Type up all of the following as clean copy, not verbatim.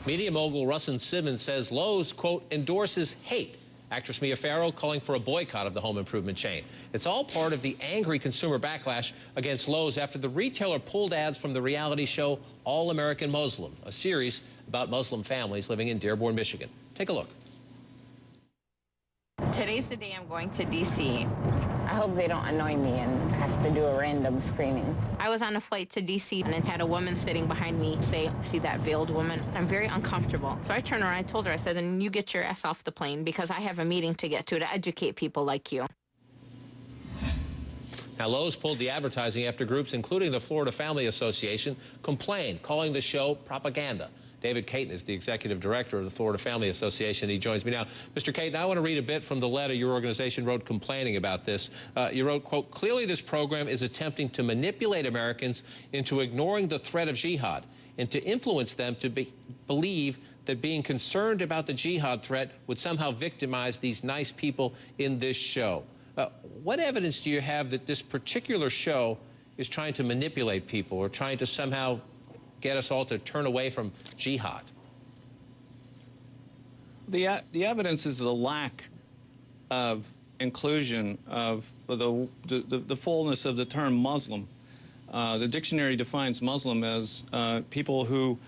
Media mogul Russell Simmons says Lowe's, quote, endorses hate. Actress Mia Farrow calling for a boycott of the home improvement chain. It's all part of the angry consumer backlash against Lowe's after the retailer pulled ads from the reality show All American Muslim, a series about Muslim families living in Dearborn, Michigan. Take a look. Today's the day I'm going to D.C. I hope they don't annoy me and have to do a random screening. I was on a flight to D.C. and it had a woman sitting behind me say, "See that veiled woman?" I'm very uncomfortable. So I turned around, I told her, I said, "Then you get your ass off the plane because I have a meeting to get to educate people like you." Now, Lowe's pulled the advertising after groups, including the Florida Family Association, complained, calling the show propaganda. David Caton is the executive director of the Florida Family Association. He joins me now. Mr. Caton, I want to read a bit from the letter your organization wrote complaining about this. You wrote, quote, "Clearly this program is attempting to manipulate Americans into ignoring the threat of jihad and to influence them to believe that being concerned about the jihad threat would somehow victimize these nice people in this show." What evidence do you have that this particular show is trying to manipulate people or trying to somehow get us all to turn away from jihad? The evidence is the lack of inclusion of the fullness of the term Muslim. The dictionary defines Muslim as people who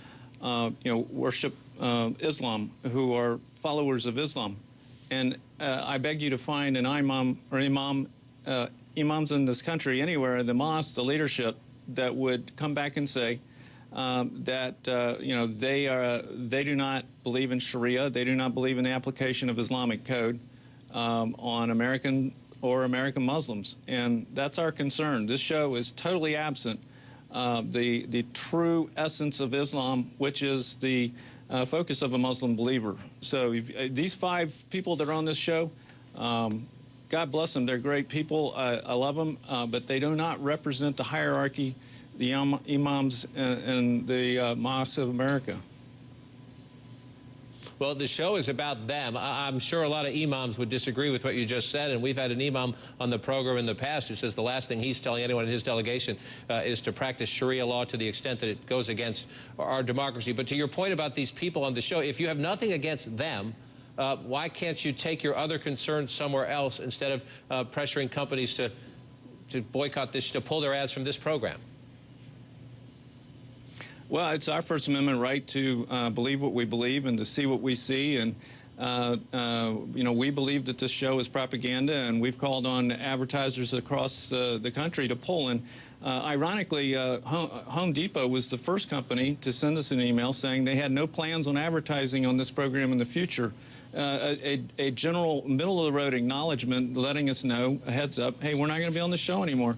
worship Islam, who are followers of Islam. And I beg you to find an imam or imams in this country, anywhere in the mosque, the leadership, that would come back and say that they do not believe in Sharia, they do not believe in the application of Islamic code on American Muslims, and that's our concern. This show is totally absent the true essence of Islam, which is the focus of a Muslim believer. So these 5 people that are on this show, God bless them, they're great people, I love them, but they do not represent the hierarchy, the imams and the mosques of America. Well, the show is about them. I'm sure a lot of imams would disagree with what you just said, and we've had an imam on the program in the past who says the last thing he's telling anyone in his delegation is to practice Sharia law to the extent that it goes against our democracy. But to your point about these people on the show, if you have nothing against them, why can't you take your other concerns somewhere else instead of pressuring companies to boycott this, to pull their ads from this program? Well, it's our First Amendment right to believe what we believe and to see what we see. And, we believe that this show is propaganda, and we've called on advertisers across the country to pull. And ironically, Home Depot was the first company to send us an email saying they had no plans on advertising on this program in the future. A general middle-of-the-road acknowledgement letting us know, a heads up, hey, we're not going to be on the show anymore.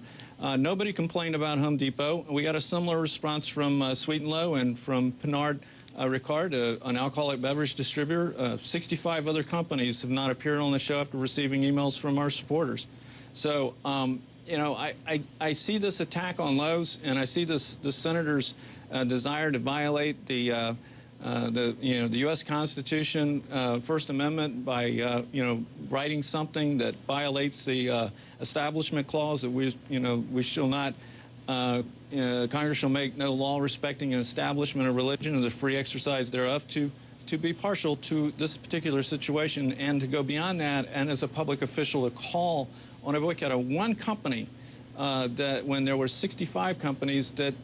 Nobody complained about Home Depot. We got a similar response from Sweet & Low and from Pernod Ricard, an alcoholic beverage distributor. 65 other companies have not appeared on the show after receiving emails from our supporters. So, I see this attack on Lowe's, and I see the senator's desire to violate the U.S. Constitution, First Amendment by, writing something that violates the Establishment Clause, that we shall not, Congress shall make no law respecting an establishment of religion or the free exercise thereof, to be partial to this particular situation and to go beyond that, and as a public official to call on a boycott of one company that when there were 65 companies that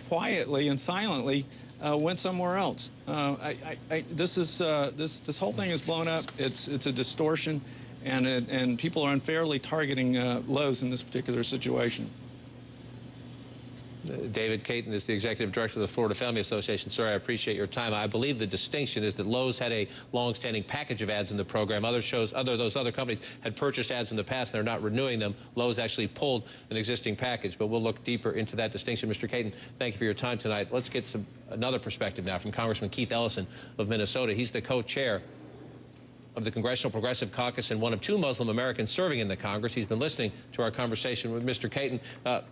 quietly and silently went somewhere else. This whole thing is blown up. It's a distortion, and people are unfairly targeting Lowe's in this particular situation. David Caton is the executive director of the Florida Family Association. Sir, I appreciate your time. I believe the distinction is that Lowe's had a long-standing package of ads in the program. Those other companies had purchased ads in the past, and they're not renewing them. Lowe's actually pulled an existing package, but we'll look deeper into that distinction. Mr. Caton, thank you for your time tonight. Let's get another perspective now from Congressman Keith Ellison of Minnesota. He's the co-chair of the Congressional Progressive Caucus and one of 2 Muslim Americans serving in the Congress. He's been listening to our conversation with Mr. Caton.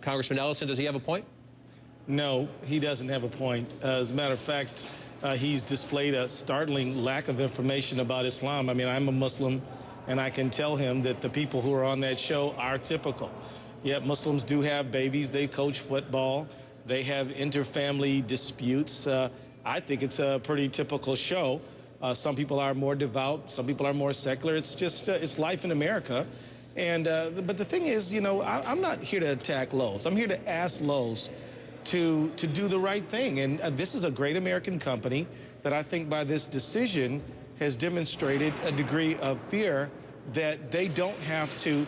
Congressman Ellison, does he have a point? No, he doesn't have a point. As a matter of fact, he's displayed a startling lack of information about Islam. I mean, I'm a Muslim, and I can tell him that the people who are on that show are typical. Yet Muslims do have babies, they coach football, they have inter-family disputes, I think it's a pretty typical show. Some people are more devout, some people are more secular. It's just, it's life in America. And, but the thing is, you know, I'm not here to attack Lowe's. I'm here to ask Lowe's to do the right thing. And this is a great American company that I think by this decision has demonstrated a degree of fear that they don't have to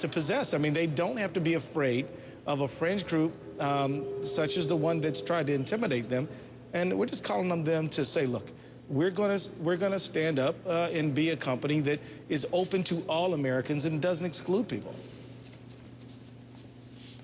possess. I mean, they don't have to be afraid of a fringe group such as the one that's tried to intimidate them. And we're just calling on them to say, look, we're gonna stand up and be a company that is open to all Americans and doesn't exclude people.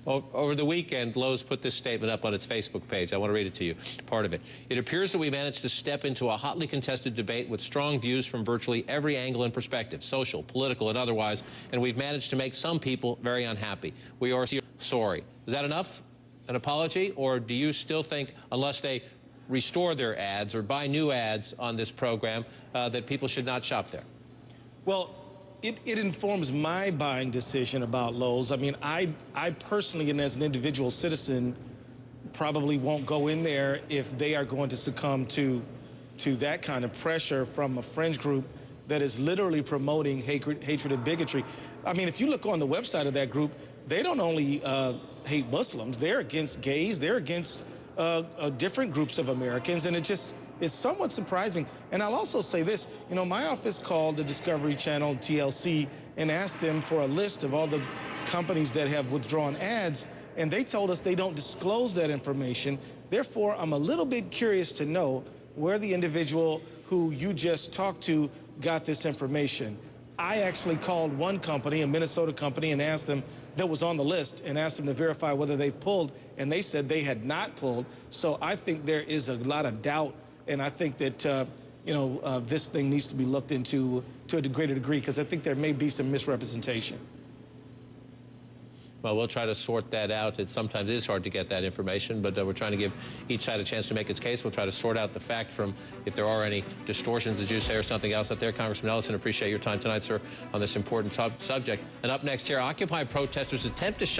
Over the weekend, Lowe's put this statement up on its Facebook page. I want to read it to you, part of it. It appears that we managed to step into a hotly contested debate with strong views from virtually every angle and perspective, social, political, and otherwise, and we've managed to make some people very unhappy. We are sorry. Is that enough? An apology? Or do you still think, unless they restore their ads or buy new ads on this program, that people should not shop there? Well, it informs my buying decision about Lowe's. I mean, I personally, and as an individual citizen, probably won't go in there if they are going to succumb to that kind of pressure from a fringe group that is literally promoting hatred and bigotry. I mean, if you look on the website of that group, they don't only hate Muslims, they're against gays, they're against different groups of Americans, and it's somewhat surprising. And I'll also say this, you know, my office called the Discovery Channel, TLC, and asked them for a list of all the companies that have withdrawn ads, and they told us they don't disclose that information. Therefore, I'm a little bit curious to know where the individual who you just talked to got this information. I actually called one company, a Minnesota company, and asked them, that was on the list, and asked them to verify whether they pulled, and they said they had not pulled. So I think there is a lot of doubt. And I think that, you know, this thing needs to be looked into to a greater degree, because I think there may be some misrepresentation. Well, we'll try to sort that out. Sometimes it is hard to get that information, but we're trying to give each side a chance to make its case. We'll try to sort out the fact from if there are any distortions, as you say, or something else out there. Congressman Ellison, appreciate your time tonight, sir, on this important subject. And up next here, Occupy protesters attempt to shut